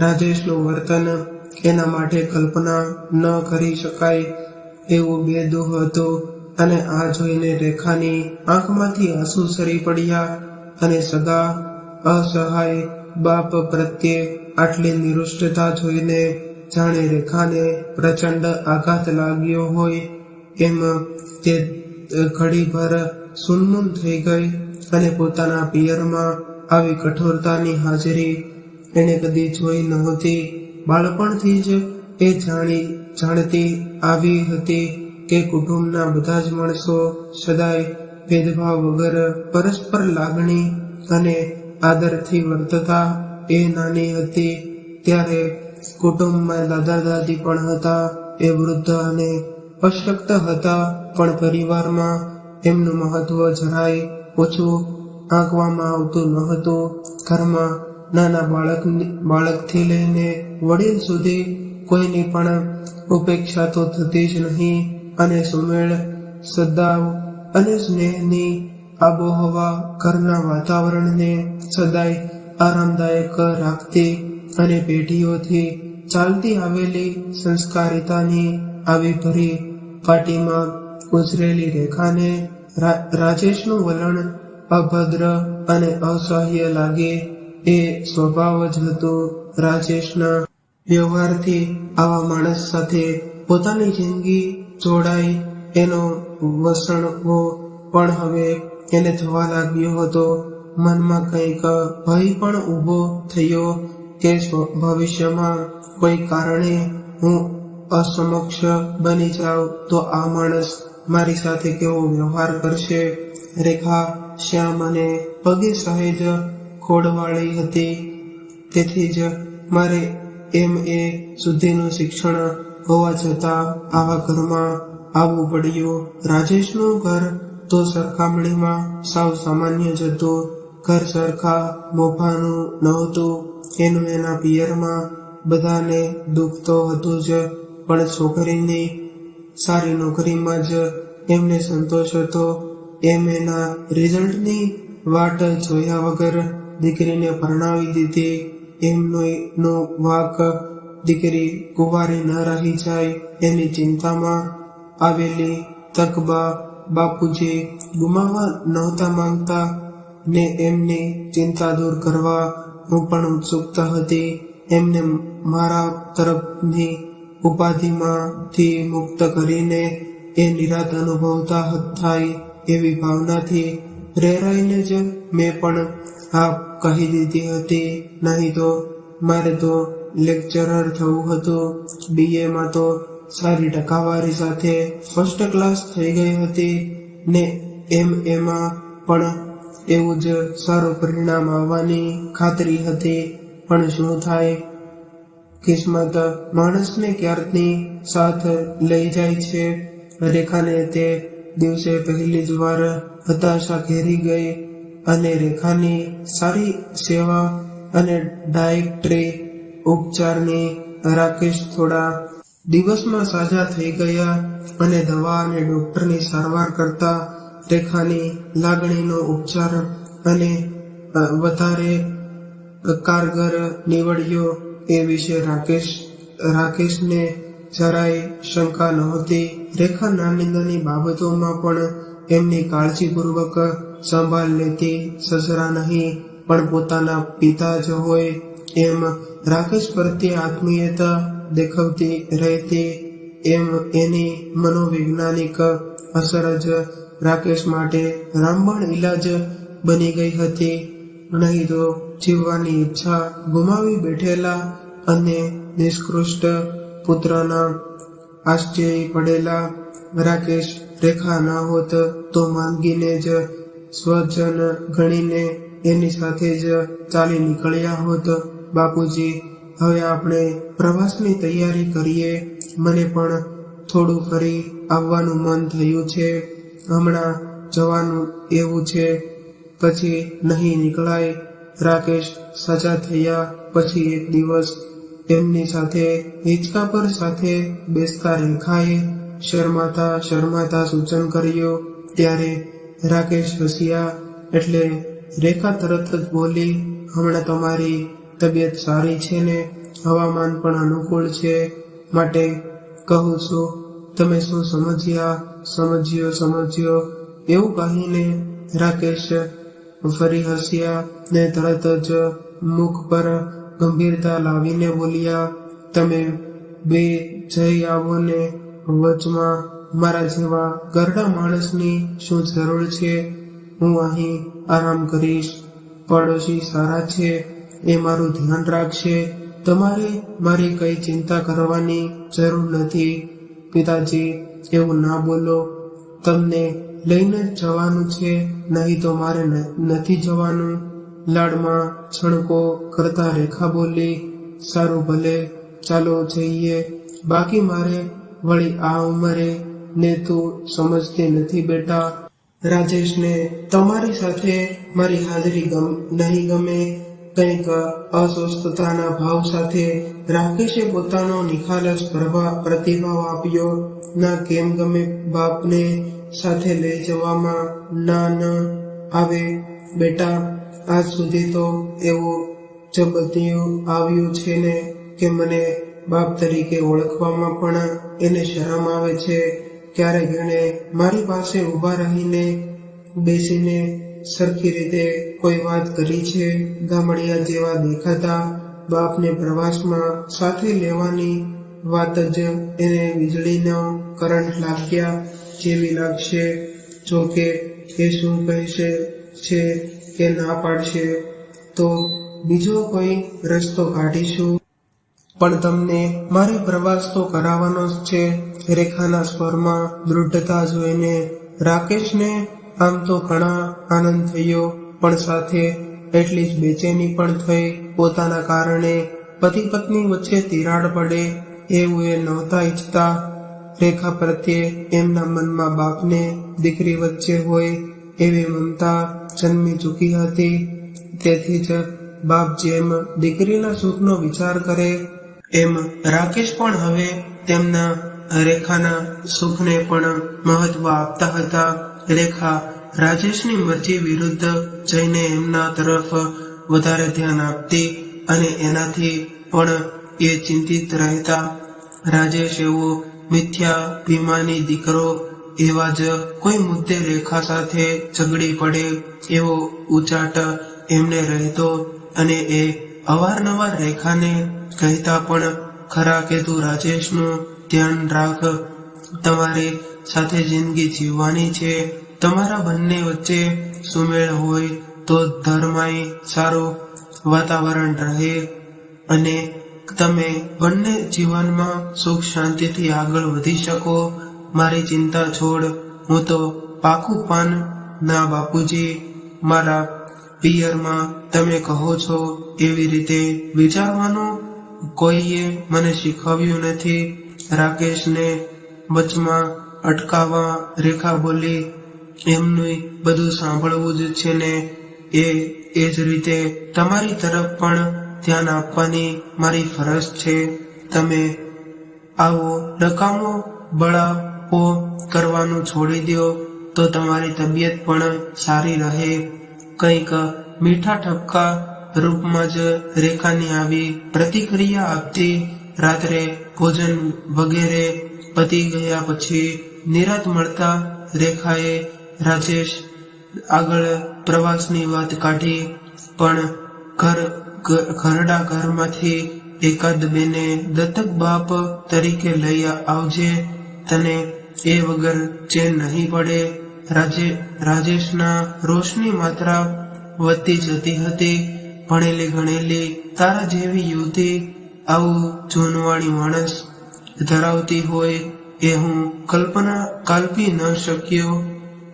રાજેશનું વર્તન એના માટે કલ્પના ન કરી શકાય એવું બેદુહ હતું. અને આ જોઈને રેખાની આંખમાંથી આંસુ સરી પડ્યા, અને સગા અસહાય બાપ પ્રત્યે આટલી નિરુષ્ટતા જોઈને જાણે રેખાને પ્રચંડ આઘાત લાગ્યો હોય એમ તે ઘડીભર સુનમુન થઈ ગઈ. અને પોતાના પિયરમાં આવી કઠોરતાની હાજરી એણે કદી જોઈ નહોતી. બાળપણથી જ એ જાણતી આવી હતી કે કુટુંબના બધા જ માણસો સદાય ભેદભાવ વગર પરસ્પર લાગણી અને આદરથી વર્તતા. એ નાની હતી ત્યારે કુટુંબમાં દાદા દાદી પણ હતા. એ વૃદ્ધ અને અશક્ત હતા, પણ પરિવારમાં એમનું મહત્વ જરાય ઓછું આંકવામાં આવતું ન હતું. ઘરમાં નાના બાળકથી લઈને વડીલ સુધી કોઈની પણ ઉપેક્ષા તો થતી જ નહીં, અને સુમેળ, સદ્ભાવ અને સ્નેહની આબોહવા ઘરના વાતાવરણને સદાય આરામદાયક રાખતી. અને પેઢીઓથી ચાલતી આવેલી સંસ્કારિતાની આવી ભરી પાટીમાં ઉછરેલી રેખાને રાજેશનું વલણ અભદ્ર અને અસહ્ય લાગે એ સ્વભાવ જ હતું. રાજેશના વ્યવહારથી આવા માણસ સાથે પોતાની જિંદગી જોડાય એનો વસણવો પણ હવે એને થવા લાગ્યો હતો. મનમાં કંઈક ભય પણ ઊભો થયો કે ભવિષ્યમાં કોઈ કારણે હું અસમક્ષ બની જાઉં તો આ માણસ મારી સાથે કેવો વ્યવહાર કરશે. રેખા શ્યામ અને પગે સહેજ ખોડવાળી હતી, તેથી જ મારે MA સુધીનું શિક્ષણ હોવા છતાં આવા ઘરમાં આવવું પડ્યું. રાજેશનું ઘર તો સરખામણીમાં સાવ સામાન્ય જ હતું. ઘર સરખા મોભાનું નહોતું. એનું એના પિયરમાં બધાને દુઃખ તો હતું જ, પણ છોકરીની સારી નોકરીમાં જ એમને સંતોષ હતો. એના રિઝલ્ટની વાટ જોયા વગર દીકરીને પરણાવી દીધી. એમનો વાક દીકરી કુંવારી ન રહી જાય એની ચિંતામાં આવેલી તકબા બાપુજી ગુમાવવા નહોતા માંગતા ને એમની ચિંતા દૂર કરવા હું પણ ઉત્સુકતા હતી. એમને મારા તરફની ઉપાધિમાંથી મુક્ત કરીને એ નિરાત અનુભવતા થાય એવી ભાવનાથી પ્રેરાઈને જ મેં પણ હા કહી દીધી હતી. નહીં તો મારે તો લેક્ચરર થવું હતું. BA માં તો સારી ટકાવારી સાથે ફર્સ્ટ ક્લાસ થઈ ગઈ હતી ને MA માં પણ એવું જ સારું પરિણામ આવવાની ખાતરી હતી. પણ શું થાય, કિસ્મત માણસને ક્યારની સાથ લઈ જાય છે. રેખાને તે દિવસે પહેલી જ વાર હતાશા ઘેરી ગઈ અને રેખાની સારી સેવા અને ડાયટ્રી ઉપચારની રાકેશ થોડા દિવસમાં સાજા થઈ ગયા અને દવા અને ડોક્ટરની સારવાર કરતા રેખાની લાગણીનો ઉપચાર અને વધારે કારગર નીવડ્યો એ વિશે રાકેશને જરાય શંકા નહોતી. રેખા નાની નાની બાબતોમાં પણ એમની કાળજીપૂર્વક સંભાળ લેતી. સસરા નહીં પણ પોતાના પિતા જ હોય એમ રાકેશ પ્રત્યે આત્મીયતા દેખાવતી રહેતી. એમ એની મનોવૈજ્ઞાનિક અસર જ રાકેશ માટે રામબાણ ઈલાજ બની ગઈ હતી. નહીં તો જીવવાની ઈચ્છા ગુમાવી બેઠેલા અને નિષ્કૃષ્ટ પુત્રના આશ્ચર્ય પડેલા રાકેશ રેખા ના હોત તો માંદગીને જ સ્વજન ગણીને એની સાથે જ ચાલી નીકળ્યા હોત. બાપુજી, હવે આપણે પ્રવાસની તૈયારી કરીએ. મને પણ થોડું ફરી આવવાનું મન થયું છે. હમણાં જવાનું એવું છે, પછી નહીં નીકળાય. રાકેશ સજા થયા પછી એક દિવસ એમની સાથે હિંચકા પર સાથે બેસતા રેખાએ શરમાતા સૂચન કર્યું. ત્યારે રાકેશ હસ્યા એટલે રેખા તરત જ બોલી, હમણાં તમારી તબિયત સારી છે ને, હવામાન પણ અનુકૂળ છે, માટે કહું છું. તમે શું સમજ્યો એવું કહીને રાકેશ ફરી હસ્યા ને તરત જ મુખ પર ગંભીરતા લાવીને બોલ્યા, તમે બે જઈ આવો ને, વચમાં મારા જેવા ગરડા માણસની શું જરૂર છે? હું અહીં આરામ કરીશ. પડોશી સારા છે, એ મારું ધ્યાન રાખશે. તમારે મારી કઈ ચિંતા કરવાની જરૂર નથી. પિતાજી, એવું ના બોલો. તમને લઈને જ જવાનું છે, નહીં તો મારે નથી જવાનું. લાડમાં છણકો કરતા રેખા બોલી, સારું ભલે, ચાલો જઈએ. બાકી મારે વળી આ ઉંમરે ને તું સમજતી નથી બેટા. રાજેશને તમારી સાથે મારી હાજરી નહીં ગમે. કંઈક અસ્વસ્થતાના ભાવ સાથે રાકેશે પોતાનો નિખાલસ પ્રતિભાવ આપ્યો. ના કેમ ગમે બાપને સાથે લઈ જવામાં ના ન આવે બેટા. આજ સુધી તો એવો જબતિયું આવ્યું છે ને કે મને બાપ તરીકે ઓળખવામાં પણ એને શરમ આવે છે. ક્યારેક એણે મારી પાસે ઊભા રહીને બેસીને સરખી રીતે કોઈ વાત કરી છે. ગામડિયા જેવા દેખાતા બાપને પ્રવાસમાં સાથે લેવાની વાત જ એને વીજળીનો કરંટ લાગ્યા જેવી લાગશે. જો કે એ શું કહેશે છે કે ના પાડશે તો બીજો કોઈ રસ્તો કાઢીશું, પણ તમને મારે પ્રવાસ તો કરાવવાનો જ છે. રેખાના સ્વરમાં દૃઢતા જોઈને રાકેશને આમ તો ઘણા આનંદ થયો, પણ સાથે એટલી જ બેચેની પણ થઈ. પોતાના કારણે પતિ પત્ની વચ્ચે તિરાડ પડે એવું એ નહોતા ઈચ્છતા. રેખા પ્રત્યે એમના મનમાં બાપને દીકરી વચ્ચે હોય એવી મમતા જન્મી ચૂકી હતી. તેથી જ બાપ જેમ દીકરીના સુખનો વિચાર કરે એમ રાકેશ પણ હવે તેમના રેખાના સુખને પણ મહત્વ આપતા હતા. રેખા રાજેશની મરજી વિરુદ્ધ જઈને એમના તરફ વધારે ધ્યાન આપતી અને એનાથી પણ એ ચિંતિત રહેતા. રાજેશ એવો મિથ્યાભિમાની દીકરો એવા જ કોઈ મુદ્દે રેખા સાથે ઝઘડી પડે એવો ઉચાટ એમને રહેતો અને એ અવારનવાર રેખાને કહેતા પણ ખરા કે તું રાજેશનું ધ્યાન રાખ, તમારી સાથે જિંદગી જીવવાની છે. તમારા બંને વચ્ચે સુમેળ હોય તો ધર્માય સારું વાતાવરણ રહે અને તમે બંને જીવનમાં સુખ શાંતિથી આગળ વધી શકો. મારી ચિંતા છોડ, હું તો પાકું પાન. ના બાપુજી, મારા પિયરમાં તમે કહો છો એવી રીતે વિચારવાનું કોઈએ મને શીખવ્યું નથી. રાકેશને વચમાં અટકાવવા રેખા બોલી, એમનું બધું સાંભળવું જ છે ને, એ જ રીતે તમારી તરફ પણ ધ્યાન આપવાની મારી ફરજ છે. તમે આવો નકામો બળાપો કરવાનું છોડી દો તો તમારી તબિયત પણ સારી રહે. કંઈક મીઠા ઠપકા રૂપમાં જ રેખાની આવી પ્રતિક્રિયા આપતી. રાત્રે ભોજન વગેરે પતી ગયા પછી નિરાંત મળતા રેખાએ રાજેશ આગળ પ્રવાસની વાત કાઢી, પણ ઘરડા ઘરમાંથી એકાદ બેને દત્તક બાપ તરીકે લઈ આવજે, તને એ વગર ચેન નહીં પડે. રાજેશના રોષની માત્રા વધતી જતી હતી. ભણેલી ગણેલી તારા જેવી યુવતી આવું જૂનવાણી માણસ ધરાવતી હોય એ હું કલ્પી ન શક્યો.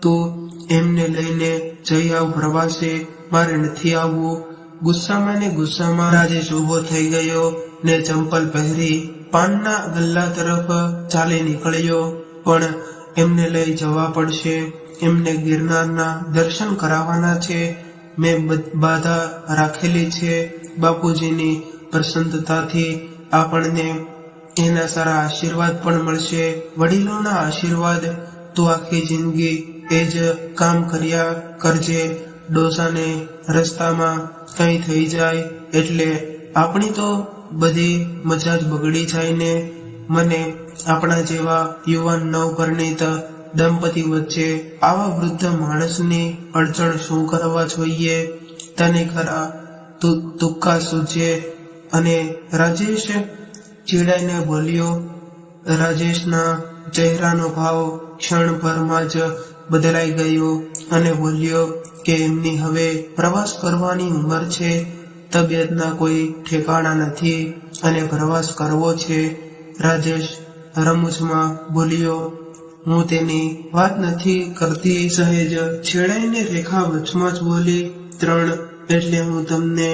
તું એમને લઈને જઈ આવ પ્રવાસે, મારે નથી આવવું. ગુસ્સામાં રાજેશ ઉભો થઈ ગયો ને ચંપલ પહેરી પાનના ગલ્લા તરફ ચાલી નીકળ્યો. પણ એમને લઈ જવા પડશે, એમને ગિરનારના દર્શન કરાવવાના છે. મેં બાધા રાખેલી છે. બાપુજીની પ્રસન્નતાથી આપણને એના સારા આશીર્વાદ પણ મળશે. વડીલોના આશીર્વાદ. તું આખી જિંદગી એ જ કામ કર્યા કરજે. ડોસાને રસ્તામાં કંઈ થઈ જાય એટલે આપણી તો બધી મજા જ બગડી જાય ને. મને આપણા જેવા યુવાન નવપરિણીત દંપતી વચ્ચે આવા વૃદ્ધ માણસની અડચણ શું કરવા જોઈએ? તને ખરા તુક્કા સૂજે. અને રાજેશ ચીડાઈને બોલ્યો. રાજેશના ચહેરાનો ભાવ ક્ષણભરમાં જ બદલાઈ ગયો અને બોલ્યો કે એમની હવે પ્રવાસ કરવાની ઉંમર છે, તબિયતના કોઈ ઠેકાણા નથી અને પ્રવાસ કરવો છે. રાજેશ રમૂજમાં બોલ્યો, હું તેની વાત નથી કરતી. સહેજ છેડાઈને રેખા વચમાં જ બોલી, 3 એટલે હું તમને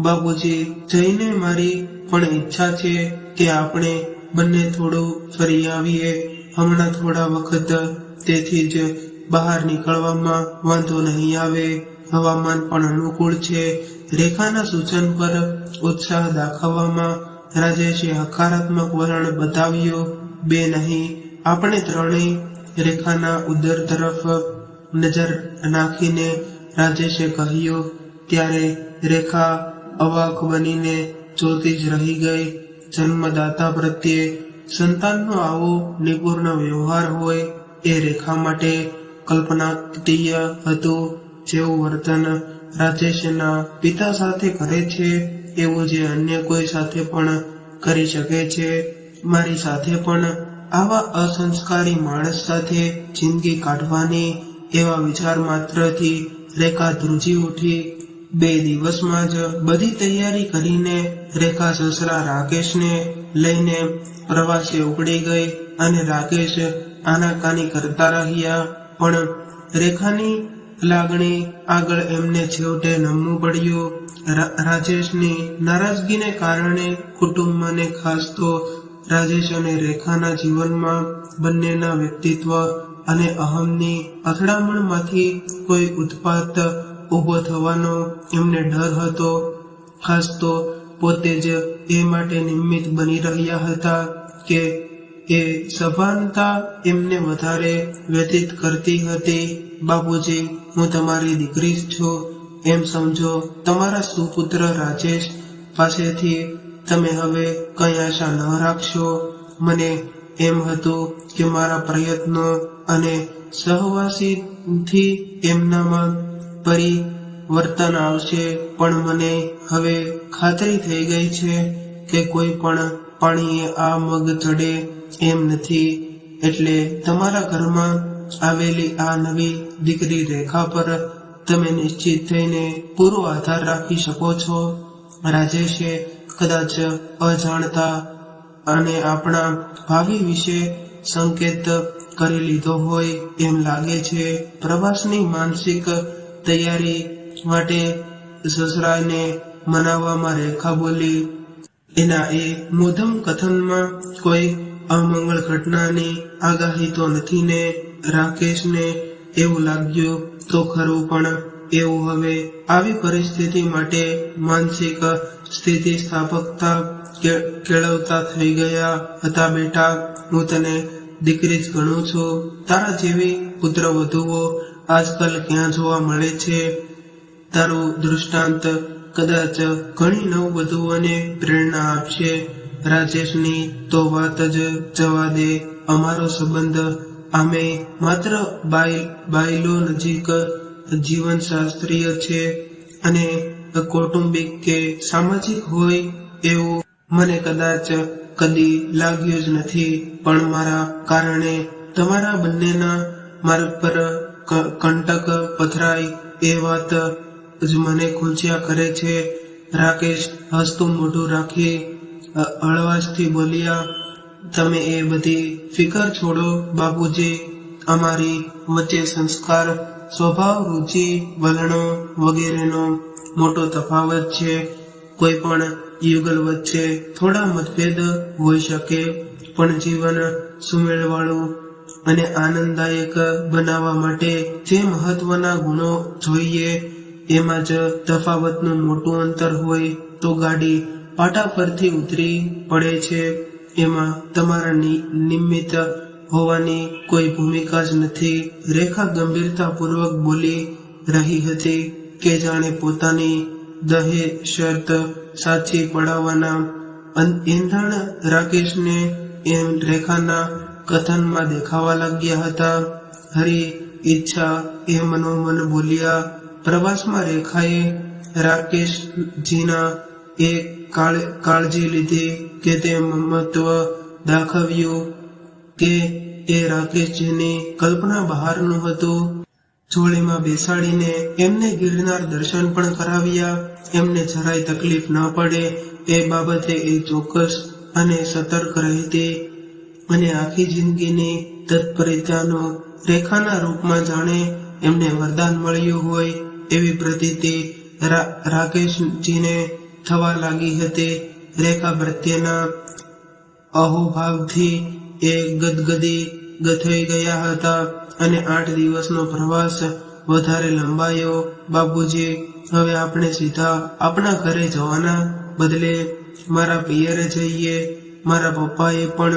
બાપુજી જઈને મારી પણ ઈચ્છા છે કે આપણે બંને થોડું ફરી આવીએ હમણાં થોડા વખત. તેથી જ બહાર નીકળવામાં વાંધો નહીં આવે. હવામાન પણ અનુકૂળ છે. રેખાના સૂચન પર ઉત્સાહ દાખવવામાં રાજેશે હકારાત્મક વલણ બતાવ્યો. 2 નહીં, આપણે 3 રેખાના ઉદર તરફ નજર નાખીને રાજેશે કહ્યું. ત્યારે રેખા અવાક બનીને જોતી જ રહી ગઈ. જન્મદાતા પ્રત્યે સંતાનનો આવો નિપુર્ણ વ્યવહાર હોય એ રેખા માટે કલ્પનાતીય હતું. જેવું વર્તન રાજેશના પિતા સાથે કરે છે એવું જે અન્ય કોઈ સાથે પણ કરી શકે છે. મારી સાથે પણ આવા અસંસ્કારી માણસ સાથે જિંદગી કાઢવાની એવા વિચાર માત્રથી રેખા ધ્રુજી ઉઠી. 2 દિવસમાં જ બધી તૈયારી કરીને રેખા સસરા રાકેશને લઈને પ્રવાસે ઉપડી ગઈ અને રાકેશ આનાકાની કરતા રહ્યા. પણ રેખાની લાગણી આગળ એમને છેવટે નમવું પડ્યું. રાજેશની નારાજગીને કારણે કુટુંબને ખાસ તો રાજેશ અને રેખાના જીવનમાં બંનેના વ્યક્તિત્વ અને અહમની અથડામણમાંથી કોઈ ઉત્પાત ઉભો થવાનો એમને ડર હતો. ખાસ તો પોતે જ એ માટે નિમિત્ત બની રહ્યા હતા કે એ સભાનતા એમને વધારે વ્યતીત કરતી હતી. બાપુજી, હું તમારી દીકરી જ છું એમ સમજો. તમારા સુપુત્ર રાજેશ પાસેથી તમે હવે કઈ આશા ન રાખશો. મને એમ હતું કે મારા પ્રયત્નો અને સહવાસીથી એમનામાં પરિવર્તન આવશે, પણ મને હવે ખાતરી થઈ ગઈ છે કે કોઈ પણ પાણીએ આ મગ ચડે એમ નથી. એટલે તમારા ઘરમાં આવેલી આ નવી દીકરી રેખા પર તમે નિશ્ચિત થઈને પૂરો આધાર રાખી શકો છો. રાજેશે કદાચ અજાણતા અને આપણા ભાવિ વિશે સંકેત કરી લીધો હોય એમ લાગે છે. પ્રવાસની માનસિક તૈયારી માટે સસરાને મનાવવામાં રેખા બોલી. એના એ મોધમ કથનમાં કોઈ અમંગળ ઘટનાની આગાહી તો નથી ને? રાકેશને એવું લાગ્યું તો ખરું, પણ એવું હવે આવી પરિસ્થિતિ માટે માનસિક સ્થિતિસ્થાપકતા કેળવતા થઈ ગયા હતા. બેટા, હું તને દીકરી જ ગણું છું. તારા જેવી પુત્ર વધુઓ આજકાલ ક્યાં જોવા મળે છે? તારું દૃષ્ટાંત કદાચ ઘણી નવવધુઓને પ્રેરણા આપશે. રાજેશની તો વાત જ જવા દે. અમારો સંબંધ આમે માત્ર બાયલો નજીક જીવનશાસ્ત્રીય છે અને કૌટુંબિક કે સામાજિક હોય એવું મને કદાચ કદી લાગ્યું જ નથી. પણ મારા કારણે તમારા બંનેના માર્ગ પર કંટક પથરાય એ વાત જ મને ખૂંચ્યા કરે છે. રાકેશ હસતું મોઢું રાખી હળવાશથી બોલ્યા, તમે એ બધી ફિકર છોડો બાપુજી. અમારી વચ્ચે સંસ્કાર, સ્વભાવ, રુચિ, વલણો વગેરેનો મોટો તફાવત છે. કોઈ પણ યુગલ વચ્ચે થોડા મતભેદ હોઈ શકે, પણ જીવન સુમેળવાળું અને આનંદદાયક બનાવવા માટે જે મહત્વના ગુણો જોઈએ એમાં જ તફાવતનું મોટું અંતર હોય તો ગાડી પાટા પરથી ઉતરી પડે છે. એમાં તમારા નિમિત્ત હોવાની કોઈ ભૂમિકા જ નથી. રેખા ગંભીરતાપૂર્વક બોલી રહી હતી કે જાણે પોતાની દહેશત સાચી પડાવવાના ઈંધણ રાકેશને એમ રેખાના કથનમાં દેખાવા લાગ્યા હતા. હરી ઈચ્છા એ મનોમન બોલ્યા. પ્રવાસમાં રેખાએ રાકેશજીના એ કાળજી લીધી કે તે મમત્વ દાખવ્યું કે એ રાકેશજીની કલ્પના બહારનું હતું. જોડીમાં બેસાડીને એમને ગિરનાર દર્શન પણ કરાવ્યા. એમને જરાય તકલીફ ન પડે એ બાબતે એ ચોક્કસ અને સતર્ક રહેતી અને આખી જિંદગીની તત્પરતાનો રેખાના રૂપમાં જાણે એમને વરદાન મળ્યું હોય એવી પ્રતીતિ રાકેશજીને થવા લાગી હતી. રેખા પ્રત્યેના અહોભાવથી એ ગથઈ ગયા હતા અને 8 દિવસનો પ્રવાસ વધારે લંબાયો. બાપુજી, હવે આપણે સીધા આપણા ઘરે જવાના બદલે મારા પિયરે જઈએ. મારા પપ્પાએ પણ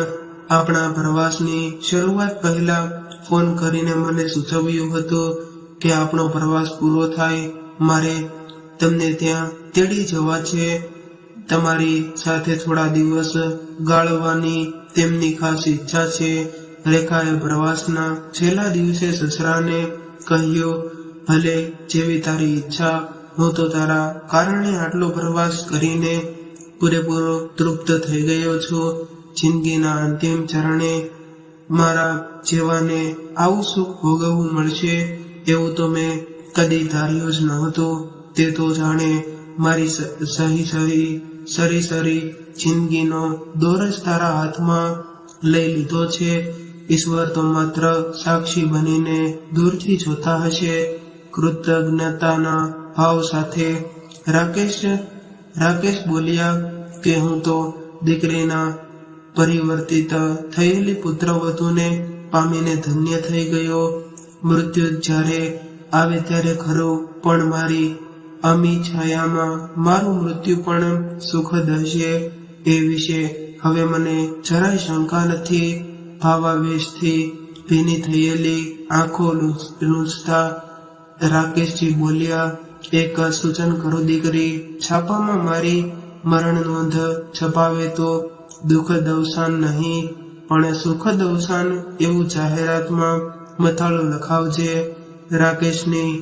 આપણા પ્રવાસની શરૂઆત પહેલા ફોન કરીને મને સૂચવ્યું હતું કે આપણો પ્રવાસ પૂરો થાય મારે તમને ત્યાં તેડી જવા છે. તમારી સાથે થોડા દિવસ ગાળવાની તેમની ખાસ ઈચ્છા છે. રેખાએ પ્રવાસના છેલ્લા દિવસે સસરાને કહ્યું, ભલે જેવી તારી ઈચ્છા, હું તો તારા કારણે આટલો પ્રવાસ કરીને પૂરેપૂરો તૃપ્ત થઈ ગયો છું. જિંદગીના અંતિમ ચરણે મારા જેવાને આવું સુખ ભોગવવું મળશે એવું તો મેં કદી ધાર્યું જ નહોતું. તે તો જાણે મારી સરી જિંદગીનો દોર જ તારા હાથમાં લઈ લીધો છે. ઈશ્વર તો માત્ર સાક્ષી બનીને દૂરથી જોતા હશે. કૃતજ્ઞતાના ભાવ સાથે રાકેશ બોલ્યા કે હું તો દીકરીના પરિવર્તિત થયેલી પુત્રવધૂને પામીને ધન્ય થઈ ગયો. મૃત્યુ જ્યારે આવે ત્યારે ખરું, પણ મારી અમી છાયામાં મારું મૃત્યુ પણ સુખદ હશે એ વિશે હવે મને જરાય શંકા નથી. ભાવાવેશથી ભીની થયેલી આંખો લૂછતા રાકેશજી બોલ્યા, એક સૂચન કરો દીકરી, છાપામાં મારી મરણ નોંધ છપાવે તો દુઃખદ અવસાન નહીં પણ સુખદ અવસાન એવું જાહેરાતમાં મથાળું લખાવજે. રાકેશની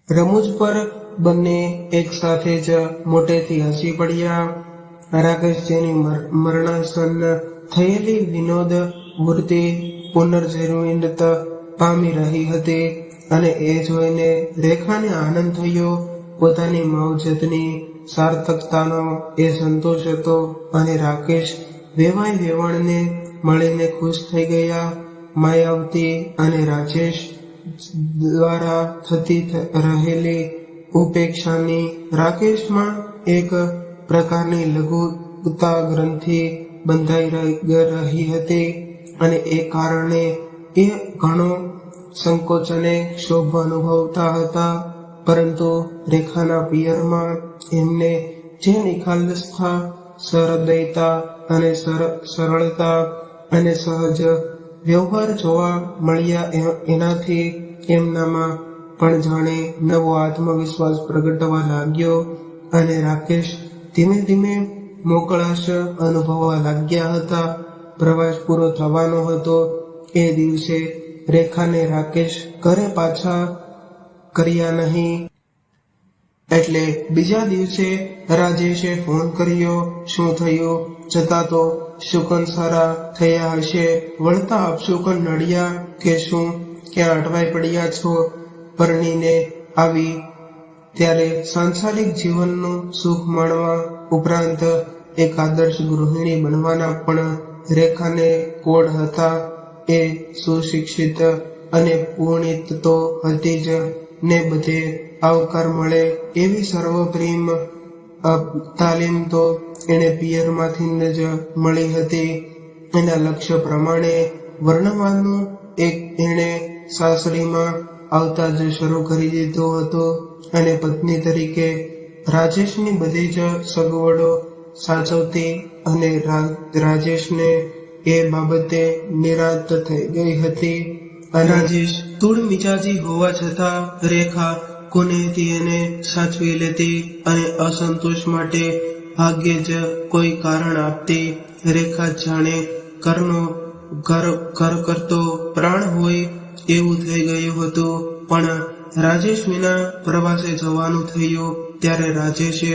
રમૂજ પર બંને એક સાથે જ મોટેથી હસી પડ્યા. રાકેશજીની મરણાસન્ન થયેલી વિનોદ મૂર્તિ પુનર્જીવિત પામી રહી હતી અને એ જોઈને રેખાને આનંદ થયો. પોતાની માવજતની સાર્થકતાનો એ સંતોષ હતો અને રાકેશ વેવાણને મળીને ખુશ થઈ ગયા. માયાવતી અને રાજેશ દ્વારા થતી રહેલી ઉપેક્ષાની રાકેશમાં એક પ્રકારની લઘુતા ગ્રંથિ બંધાઈ રહી હતી અને એ કારણે એ ઘણો સંકોચ અને ક્ષોભ અનુભવતા હતા. પરંતુ રેખાના પિયરમાં એમને જે નિખાલસતા, સરદયતા અને સરળતા અને સહજ વ્યવહાર જોવા મળ્યા એનાથી એમનામાં પણ જાણે નવો આત્મવિશ્વાસ પ્રગટવા લાગ્યો અને રાકેશ ધીમે ધીમે મોકળાશ અનુભવવા લાગ્યા હતા. પ્રવાસ પૂરો થવાનો હતો એ દિવસે રેખાને રાકેશ ઘરે પાછા કર્યા નહીં. એટલે બીજા દિવસે રાજેશે ફોન કર્યો. શું થયું? જતા તો શુકન સારા થયા હશે, વળતા અપશુકન નડ્યા કે શું? ક્યાં અટવાઈ પડ્યા છો? પરણીને આવી ત્યારે સાંસારિક જીવનનું સુખ માણવા ઉપરાંત એક આદર્શ ગૃહિણી બનવાના પણ રેખાને કોડ હતા. એ સુશિક્ષિત અને પુણિત તો હતી જ ને બધે આવકાર મળે એવી સર્વપ્રેમ તાલીમ તો એને પિયરમાંથી જ મળી હતી. એના લક્ષ્ય પ્રમાણે વર્ણવાનું એણે સાસરીમાં આવતા જ શરૂ કરી દીધો હતો અને પત્ની તરીકે રાજેશની બધી જ સગવડો સાચવતી અને રાજેશને એ બાબતે નિરાંત થઈ ગઈ હતી. રાજેશ તૂળ મિજાજી હોવા છતાં રેખા કોનેથી એને સાચવી લેતી અને અસંતોષ માટે ભાગ્યે જ કોઈ કારણ આપતી. રેખા જાણે ઘર કરતો પ્રાણ હોય એવું થઈ ગયું હતું. પણ રાજેશ વિના પ્રવાસે જવાનું થયું ત્યારે રાજેશે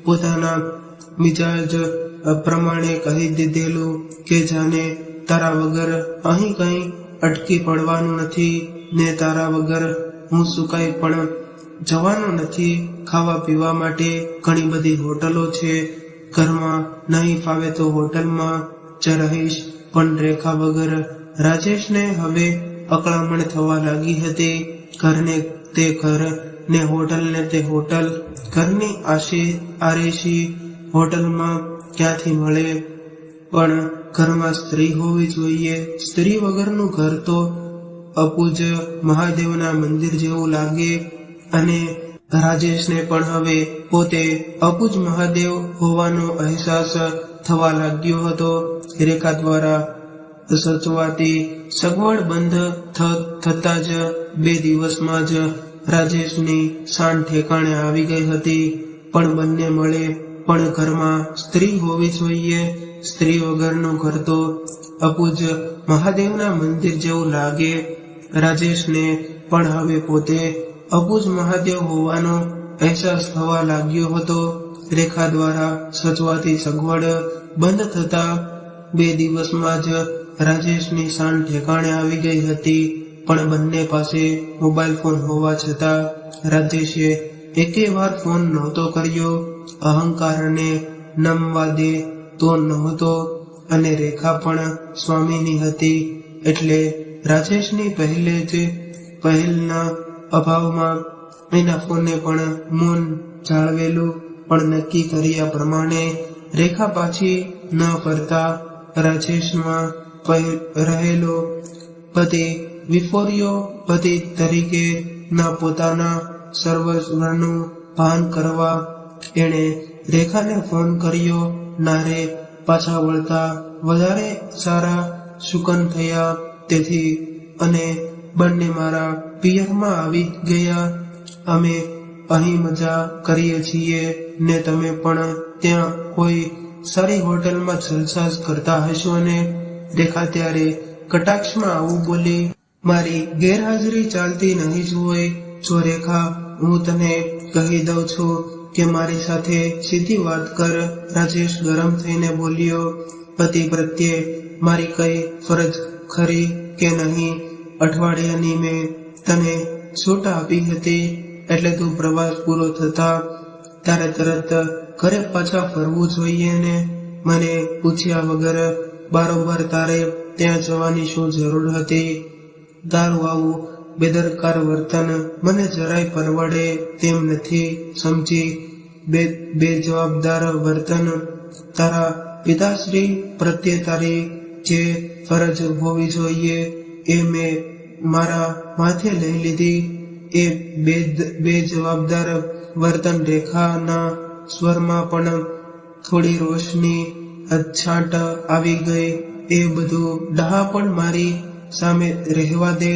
પોતાના મિજાજ પ્રમાણે કહી દીધેલું કે જાને તારા વગર અહીં કંઈ અટકી પડવાનું નથી ને તારા વગર હું સુકાઈ પણ જવાનો નથી. ખાવા પીવા માટે ઘણી બધી હોટલો છે. ઘરમાં નહીં ફાવે તો હોટલમાં જ રહીશ. પણ રેખા વગર રાજેશને હવે અકળામણ થવા લાગી હતી. ઘરને તે ઘર ને હોટલને તે હોટલ. ઘરની આરેશી હોટલમાં ક્યાંથી મળે? પણ ઘરમાં સ્ત્રી હોવી જોઈએ. સ્ત્રી વગરનું ઘર તો અપૂજ મહાદેવના મંદિર જેવું લાગે અને રાજેશને પણ હવે પોતે અપૂજ મહાદેવ હોવાનો અહેસાસ થવા લાગ્યો હતો. રેખા દ્વારા સચવાતી સગવડ બંધ થતા જ 2 દિવસમાં જ રાજેશની શાન ઠેકાણે આવી ગઈ હતી. પણ બંને મળે પણ ઘરમાં સ્ત્રી હોવી જોઈએ. સ્ત્રી વગરનું ઘર તો અબુજ મહાદેવના મંદિર જેવું લાગે. રાજેશને પણ હવે પોતે અબુજ મહાદેવ હોવાનો અહેસાસ થવા લાગ્યો હતો. રેખા દ્વારા સચવાતી સગવડ બંધ થતા 2 દિવસમાં જ રાજેશની શાન ઠેકાણે આવી ગઈ હતી. પણ બંને પાસે મોબાઈલ ફોન હોવા છતાં રાજેશે એકે વાર ફોન નહોતો કર્યો. અહંકારને નમવા દે તો નહોતો અને રેખા પણ સ્વામીની હતી એટલે રાજેશની પહેલના અભાવમાં એના ફોને પણ મૌન જાળવેલું. પણ નક્કી કર્યા પ્રમાણે રેખા પાછી ન ફરતા રાજેશમાં રહેલો પતિ વિફોર્યો પતિ તરીકે ના પોતાના સર્વસ્વનું ભાન કરવા એણે રેખાને ફોન કર્યો. નારે પાછા વળતા વધારે સારા સુકન થયા. તેથી અને બંને મારા પિયરમાં આવી ગયા. અમે અહીં મજા કરીએ છીએ ને તમે પણ ત્યાં કોઈ સારી હોટલમાં જલસા કરતા હશો ને. રેખા ત્યારે કટાક્ષમાં આવું બોલી. મારી ગેરહાજરી ચાલતી નહીં જ હોય. જો રેખા હું તને કહી દઉં છું કે મારી સાથે સીધી વાત કર. રાજેશ ગરમ થઈને બોલ્યો. પતિ પ્રત્યે મારી કઈ ફરજ ખરી કે નહીં? અઠવાડિયાની મેં તને છૂટ આપી હતી એટલે તું પ્રવાસ પૂરો થતા તારે તરત ઘરે પાછા ફરવું જોઈએ ને. મને પૂછ્યા વગર બારોબાર તારે ત્યાં જવાની શું જરૂર હતી? તારું આવું બેદરકાર વર્તન મને જરાય પરવડે તેમ નથી સમજી. બેજવાબદાર વર્તન. તારા પિતાશ્રી પ્રત્યે તારી જે ફરજ હોવી જોઈએ એ મેં મારા માથે લઈ લીધી. એ બેજવાબદાર વર્તન. રેખાના સ્વરમાં પણ થોડી રોશની અછાંટ આવી ગઈ. એ બધું ડહાપણ મારી સામે રહેવા દે.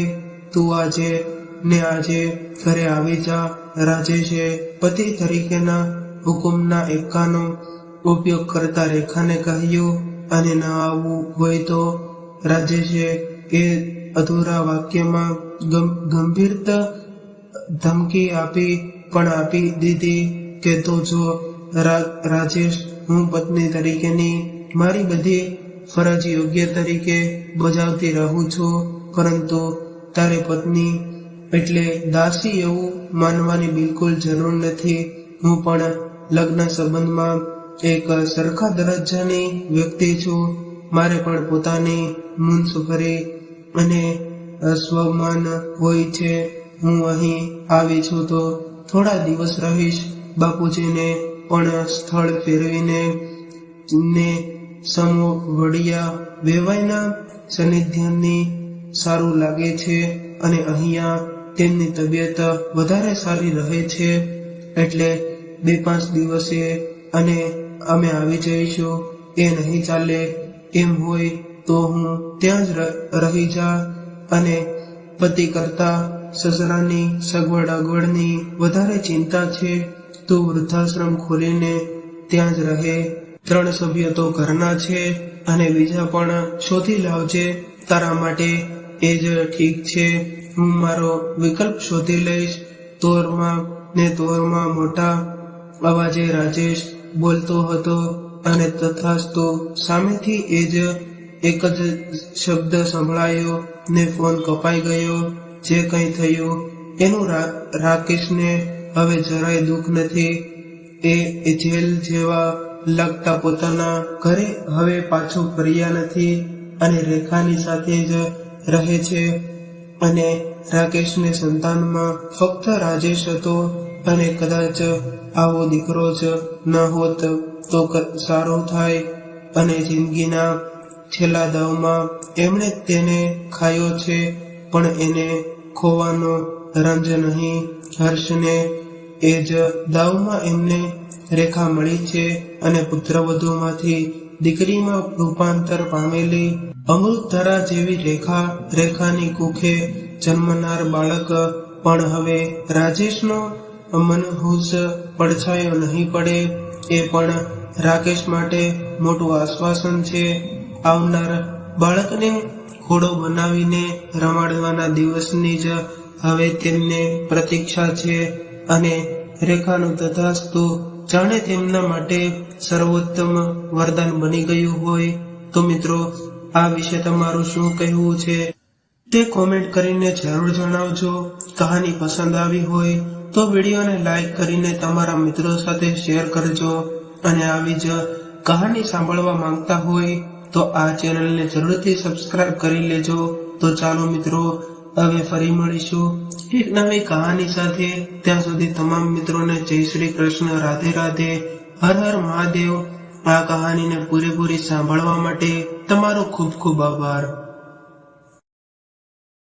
તું આજે ઘરે આવી જા. રાજેશે પતિ તરીકેના હુકુમના એકાનો ઉપયોગ કરતા રેખાને કહ્યું. અને ન આવવું હોય તો? રાજેશે એ અધૂરા વાક્યમાં ગંભીર ધમકી આપી દીધી કે તો જો રાજેશ, હું પત્ની તરીકેની મારી બધી ફરજ યોગ્ય તરીકે બજાવતી રહું છું, પરંતુ તારે પત્ની એટલે દાસી એવું માનવાની બિલકુલ જરૂર નથી. હું પણ લગ્ન સંબંધમાં એક સરખા દરજ્જાની વ્યક્તિ છું. મારે પણ પોતાની મુનસફરી અને સ્વમાન હોય છે. હું અહીં આવી છું તો થોડા દિવસ રહીશ. બાપુજીને પણ સ્થળ ફેરવીને ને સમો વડિયા વેવાઈના સાનિધ્યની સારું લાગે છે અને અહીંયા તેમની તબિયત વધારે સારી રહે છે. એટલે 2-5 દિવસે અને અમે આવી જઈશું. એ નહીં ચાલે. એમ હોય તો હું ત્યાં જ રહી જા. અને પતિ કરતા સસરાની સગવડ અગવડની વધારે ચિંતા છે. તું વૃદ્ધાશ્રમ ખોલીને ત્યાં જ રહે. 3 સભ્યો તો ઘરના છે અને બીજા પણ શોધી લાવજે. તારા માટે એ જ ઠીક છે. હું મારો વિકલ્પ શોધી લઈશ. તોરમાં મોટા અવાજે રાજેશ બોલતો હતો અને તથાસ્તુ સામેથી એક જ શબ્દ સંભળાયો ને ફોન કપાઈ ગયો. જે કંઈ થયું એનું રાકેશને હવે જરાય દુઃખ નથી. એ જેલ જેવા લાગતા પોતાના ઘરે હવે પાછો ફર્યા નથી અને રેખાની સાથે જ રહે છે. અને રાકેશને સંતાનમાં ફક્ત રાજેશ હતો અને કદાચ આવો દીકરો જ ન હોત તો સારું થાય. અને જિંદગીના છેલ્લા દાવમાં એમણે તેને ખાયો છે, પણ એને ખોવાનો રંજ નહીં. હર્ષને એ જ દાવમાં એમને રેખા મળી છે અને પુત્રવધૂમાંથી દીકરીમાં રૂપાંતર પામેલી અમૃતધરા જેવી રેખાની કુખે જન્મનાર બાળક પણ હવે રાજેશનો મનહૂસ પડછાયો નહીં પડે એ પણ રાકેશ માટે મોટું આશ્વાસન છે. આવનાર બાળકને ઘોડો બનાવીને રમાડવાના દિવસની જ હવે તેમને પ્રતીક્ષા છે અને રેખાનું તથાસ્તુ જાણે તેમના માટે સર્વોત્તમ વરદાન બની ગયું હોય. તો મિત્રો, આ વિશે તમારું શું કહેવું છે તે કોમેન્ટ કરીને જરૂર જણાવજો. કહાની પસંદ આવી હોય તો વિડીયોને લાઈક કરીને તમારા મિત્રો સાથે શેર કરજો અને આવી જ કહાની સાંભળવા માંગતા હોય તો આ ચેનલને જરૂરથી સબસ્ક્રાઇબ કરી લેજો. તો ચાલો મિત્રો, હવે ફરી મળીશું એક નવી કહાની સાથે. ત્યાં સુધી તમામ મિત્રોને જય શ્રી કૃષ્ણ, રાધે રાધે, હર હર મહાદેવ. આ કહાનીને પૂરેપૂરી સાંભળવા માટે તમારો ખૂબ ખૂબ આભાર.